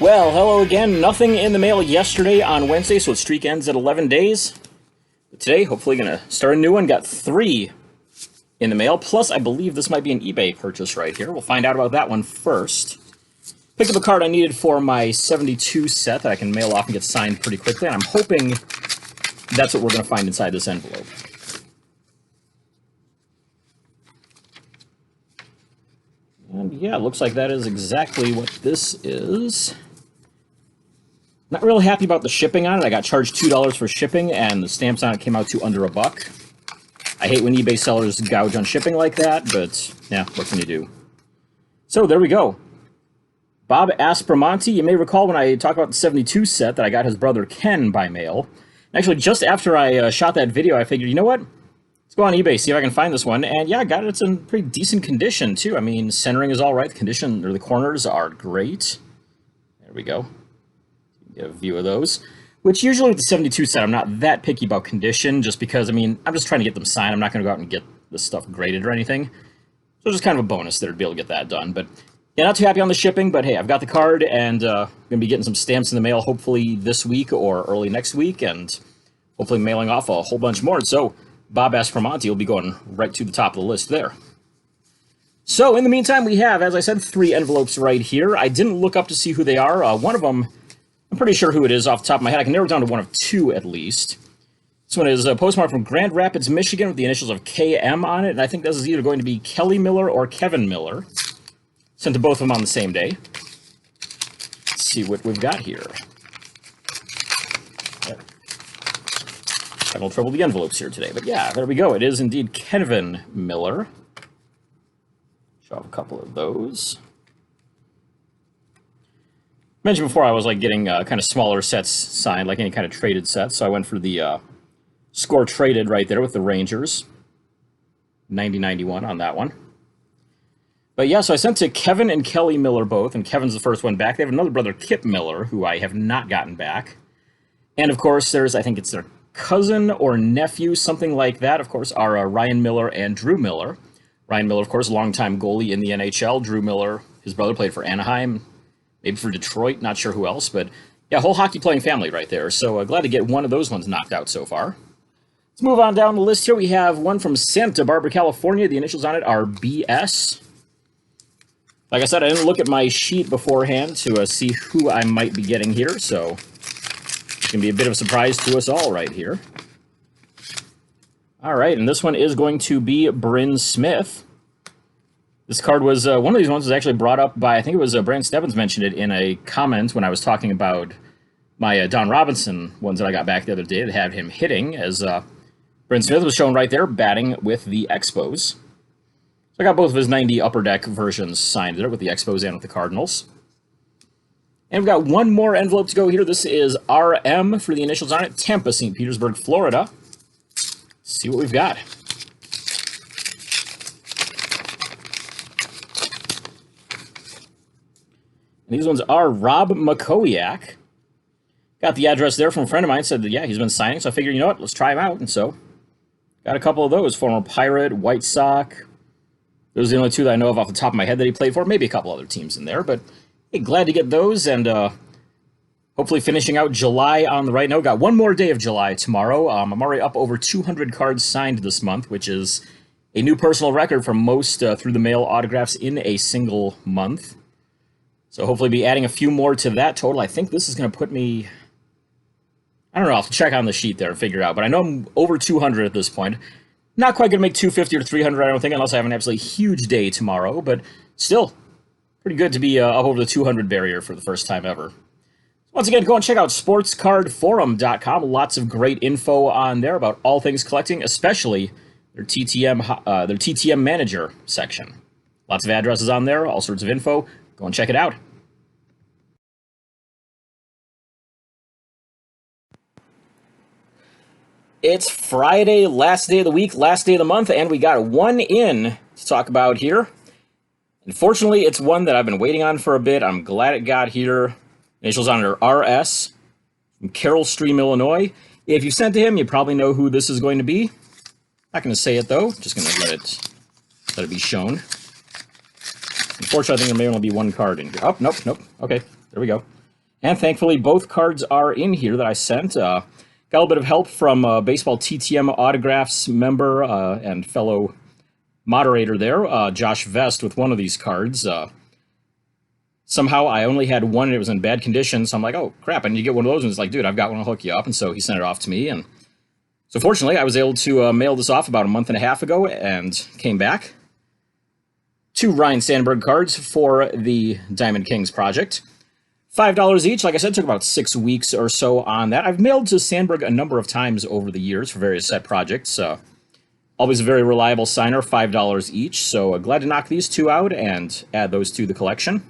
Well, hello again. Nothing in the mail yesterday on Wednesday, so the streak ends at 11 days. But today, hopefully going to start a new one. Got 3 in the mail, plus I believe this might be an eBay purchase right here. We'll find out about that one first. Picked up a card I needed for my 72 set that I can mail off and get signed pretty quickly, and I'm hoping that's what we're going to find inside this envelope. And yeah, it looks like that is exactly what this is. Not really happy about the shipping on it. I got charged $2 for shipping, and the stamps on it came out to under $1. I hate when eBay sellers gouge on shipping like that, but yeah, what can you do? So there we go. Bob Aspromonte. You may recall when I talked about the 72 set that I got his brother Ken by mail. Actually, just after I shot that video, I figured, you know what? Let's go on eBay, see if I can find this one. And yeah, I got it. It's in pretty decent condition, too. I mean, centering is all right. The condition, or the corners are great. There we go. Get a view of those. Which usually with the 72 set, I'm not that picky about condition, just because, I mean, I'm just trying to get them signed. I'm not going to go out and get this stuff graded or anything. So just kind of a bonus there to be able to get that done. But yeah, not too happy on the shipping, but hey, I've got the card, and going to be getting some stamps in the mail hopefully this week or early next week, and hopefully mailing off a whole bunch more. So Bob Aspromonte will be going right to the top of the list there. So in the meantime, we have, as I said, 3 envelopes right here. I didn't look up to see who they are. One of them, I'm pretty sure who it is off the top of my head. I can narrow it down to one of 2 at least. This one is a postmark from Grand Rapids, Michigan with the initials of KM on it, and I think this is either going to be Kelly Miller or Kevin Miller. Sent to both of them on the same day. Let's see what we've got here. Having a little trouble with the envelopes here today, but yeah, there we go. It is indeed Kevin Miller. Show off a couple of those. Mentioned before I was like getting kind of smaller sets signed, like any kind of traded sets, so I went for the score traded right there with the Rangers. 90-91 on that one. But yeah, so I sent to Kevin and Kelly Miller both, and Kevin's the first one back. They have another brother, Kip Miller, who I have not gotten back. And of course, there's, I think it's their cousin or nephew, something like that, of course, are Ryan Miller and Drew Miller. Ryan Miller, of course, longtime goalie in the NHL. Drew Miller, his brother, played for Anaheim, maybe for Detroit, not sure who else. But yeah, whole hockey-playing family right there. So glad to get one of those ones knocked out so far. Let's move on down the list here. We have one from Santa Barbara, California. The initials on it are BS. Like I said, I didn't look at my sheet beforehand to see who I might be getting here, so it's going to be a bit of a surprise to us all right here. All right, and this one is going to be Bryn Smith. This card was, one of these ones was actually brought up by, I think it was Brand Stebbins mentioned it in a comment when I was talking about my Don Robinson ones that I got back the other day that had him hitting, as Bryn Smith was shown right there batting with the Expos. I got both of his 90 Upper Deck versions signed there with the Expos and with the Cardinals. And we've got one more envelope to go here. This is RM for the initials on it. Tampa, St. Petersburg, Florida. Let's see what we've got. And these ones are Rob Makowiak. Got the address there from a friend of mine. Said that, yeah, he's been signing. So I figured, you know what, let's try him out. And so got a couple of those. Former Pirate, White Sox. Those are the only 2 that I know of off the top of my head that he played for. Maybe a couple other teams in there, but hey, glad to get those, and hopefully finishing out July on the right note. Got one more day of July tomorrow. I'm already up over 200 cards signed this month, which is a new personal record for most through-the-mail autographs in a single month. So hopefully be adding a few more to that total. I think this is going to put me, I don't know, I'll have to check on the sheet there and figure out, but I know I'm over 200 at this point. Not quite going to make 250 or 300, I don't think, unless I have an absolutely huge day tomorrow, but still pretty good to be up over the 200 barrier for the first time ever. Once again, go and check out sportscardforum.com. Lots of great info on there about all things collecting, especially their TTM Manager section. Lots of addresses on there, all sorts of info. Go and check it out. It's Friday, last day of the week, last day of the month, and we got one in to talk about here. Unfortunately, it's one that I've been waiting on for a bit. I'm glad it got here. Initials on it are RS from Carroll Stream, Illinois. If you sent to him, you probably know who this is going to be. Not going to say it, though. Just going to let it be shown. Unfortunately, I think there may only be one card in here. Oh, nope. Okay, there we go. And thankfully, both cards are in here that I sent. Got a little bit of help from Baseball TTM Autographs member and fellow moderator there, Josh Vest, with one of these cards. Somehow I only had one and it was in bad condition, so I'm like, oh crap, I need to get one of those. And it's like, dude, I've got one, I'll hook you up. And so he sent it off to me. And so fortunately, I was able to mail this off about a month and a half ago and came back. 2 Ryne Sandberg cards for the Diamond Kings project. $5 each. Like I said, took about 6 weeks or so on that. I've mailed to Sandberg a number of times over the years for various set projects. Always a very reliable signer, $5 each. So glad to knock these 2 out and add those to the collection.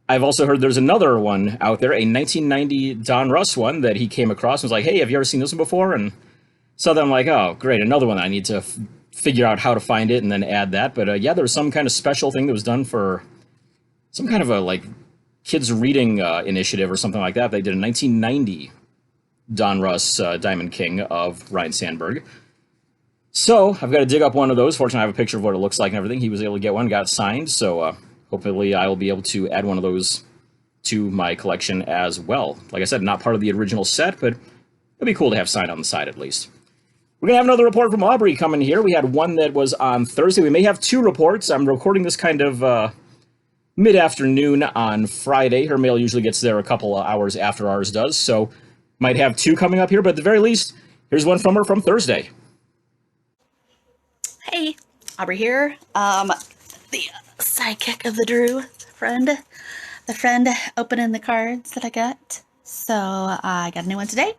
I've also heard there's another one out there, a 1990 Don Russ one that he came across and was like, hey, have you ever seen this one before? And so then I'm like, oh, great, another one. I need to figure out how to find it and then add that. But yeah, there was some kind of special thing that was done for some kind of a like kids reading initiative or something like that. They did a 1990 Don Russ Diamond King of Ryne Sandberg. So I've got to dig up one of those. Fortunately, I have a picture of what it looks like and everything. He was able to get one, got it signed. So hopefully I will be able to add one of those to my collection as well. Like I said, not part of the original set, but it'd be cool to have signed on the side at least. We're going to have another report from Aubrey coming here. We had one that was on Thursday. We may have 2 reports. I'm recording this kind of mid-afternoon on Friday. Her mail usually gets there a couple of hours after ours does, so might have 2 coming up here, but at the very least, here's one from her from Thursday. Hey, Aubrey here. The sidekick of the Drew friend. The friend opening the cards that I got. So I got a new one today,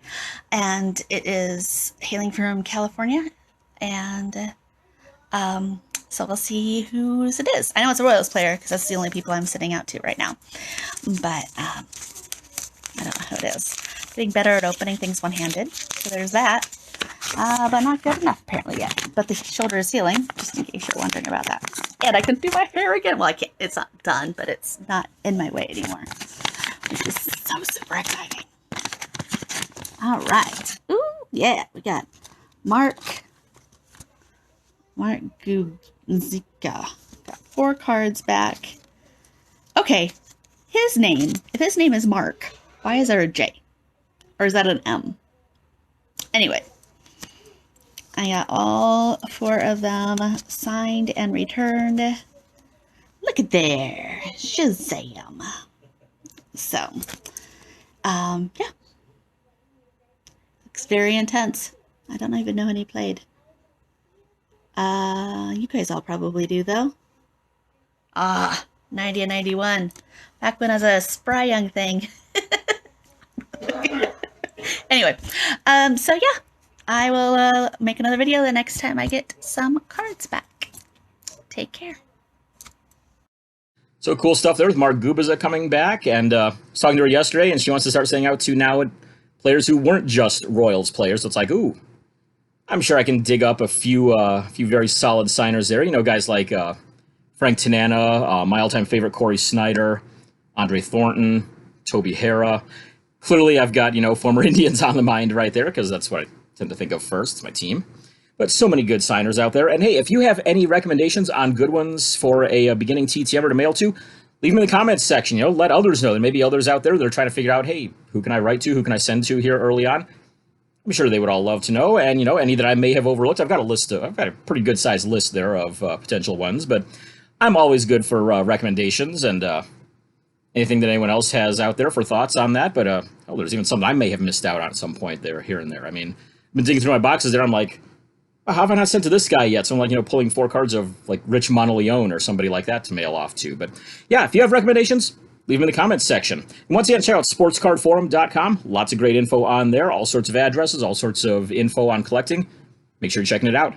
and it is hailing from California, and so we'll see whose it is. I know it's a Royals player because that's the only people I'm sending out to right now, but I don't know who it is. Getting better at opening things one-handed, so there's that, but not good enough apparently yet. But the shoulder is healing, just in case you're wondering about that. And I can do my hair again. Well, I can't. It's not done, but it's not in my way anymore, which is so super exciting. All right. Ooh, yeah, we got Mark Guzika. Got 4 cards back. Okay, his name. If his name is Mark, why is there a J? Or is that an M? Anyway, I got all 4 of them signed and returned. Look at there. Shazam. So, yeah. Looks very intense. I don't even know when he played. You guys all probably do, though. 90 and 91. Back when I was a spry young thing. Anyway, so yeah. I will make another video the next time I get some cards back. Take care. So cool stuff there with Mark Gubiza coming back, and I was talking to her yesterday, and she wants to start sending out to now players who weren't just Royals players. So it's like, ooh, I'm sure I can dig up a few very solid signers there. You know, guys like Frank Tanana, my all-time favorite Corey Snyder, Andre Thornton, Toby Harrah. Clearly, I've got, you know, former Indians on the mind right there because that's what I tend to think of first. It's my team. But so many good signers out there. And hey, if you have any recommendations on good ones for a beginning TTMer to mail to, leave them in the comments section. You know, let others know. There may be others out there that are trying to figure out, hey, who can I write to? Who can I send to here early on? I'm sure they would all love to know. And, you know, any that I may have overlooked, I've got a pretty good sized list there of potential ones. But I'm always good for recommendations and anything that anyone else has out there for thoughts on that. But there's even something I may have missed out on at some point there, here and there. I mean, I've been digging through my boxes there. I'm like, how have I not sent to this guy yet? So I'm like, you know, pulling 4 cards of like Rich Monteleone or somebody like that to mail off to. But yeah, if you have recommendations, leave them in the comments section. And once again, check out sportscardforum.com. Lots of great info on there. All sorts of addresses, all sorts of info on collecting. Make sure you're checking it out.